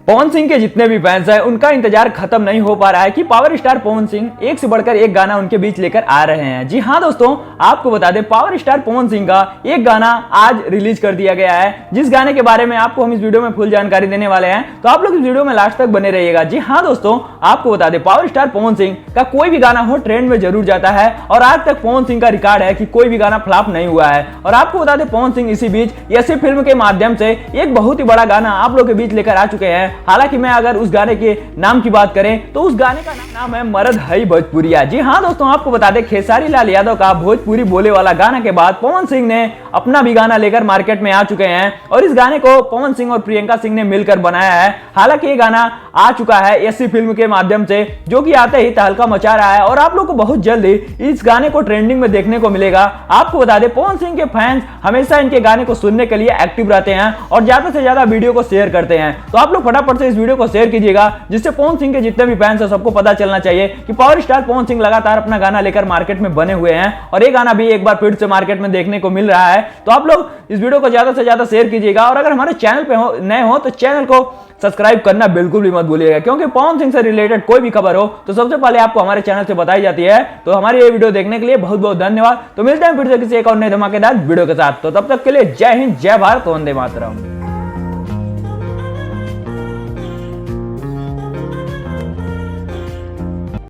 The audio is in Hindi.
पवन सिंह के जितने भी फैंस हैं उनका इंतजार खत्म नहीं हो पा रहा है कि पावर स्टार पवन सिंह एक से बढ़कर एक गाना उनके बीच लेकर आ रहे हैं। जी हाँ दोस्तों, आपको बता दें पावर स्टार पवन सिंह का एक गाना आज रिलीज कर दिया गया है, जिस गाने के बारे में आपको हम इस वीडियो में फुल जानकारी देने वाले हैं। तो आप लोग इस वीडियो में लास्ट तक बने रहिएगा। जी हाँ दोस्तों, आपको बता दें पावर स्टार पवन सिंह का कोई भी गाना हो ट्रेंड में जरूर जाता है और आज तक पवन सिंह का रिकॉर्ड है कि कोई भी गाना फ्लॉप नहीं हुआ है। और आपको बता दें पवन सिंह इसी बीच ऐसी फिल्म के माध्यम से एक बहुत ही बड़ा गाना आप लोग के बीच लेकर आ चुके हैं। हालांकि मैं अगर उस गाने के नाम की बात करें तो उस गाने का नाम है मर्द है भोजपुरिया। जी हाँ दोस्तों, आपको बता दें खेसारी लाल यादव का भोजपुरी बोले वाला गाना के बाद पवन सिंह ने अपना भी गाना लेकर मार्केट में आ चुके हैं और इस गाने को पवन सिंह और प्रियंका सिंह ने मिलकर बनाया है। हालांकि ये गाना आ चुका है ऐसी फिल्म के माध्यम से, जो कि आते ही तहलका मचा रहा है और आप लोग को बहुत जल्दी इस गाने को ट्रेंडिंग में देखने को मिलेगा। आपको बता दें पवन सिंह के फैंस हमेशा इनके गाने को सुनने के लिए एक्टिव रहते हैं और ज्यादा से ज्यादा वीडियो को शेयर करते हैं। तो आप लोग फटाफट से इस वीडियो को शेयर कीजिएगा, जिससे पवन सिंह के जितने भी फैंस हैं सबको पता चलना चाहिए कि पावर स्टार पवन सिंह लगातार अपना गाना लेकर मार्केट में बने हुए हैं और ये गाना भी एक बार फिर से मार्केट में देखने को मिल रहा है। तो आप लोग इस वीडियो को ज्यादा से ज्यादा शेयर कीजिएगा और अगर हमारे चैनल पे नए हो तो चैनल को सब्सक्राइब करना बिल्कुल भी मत भूलिएगा, क्योंकि पवन सिंह से रिलेटेड कोई भी खबर हो तो सबसे पहले आपको हमारे चैनल से बताई जाती है। तो हमारी ये वीडियो देखने के लिए बहुत बहुत धन्यवाद। तो मिलते हैं फिर से किसी एक और नए धमाकेदार वीडियो के साथ। तो तब तक के लिए जय हिंद, जय भारत, वंदे मातरम।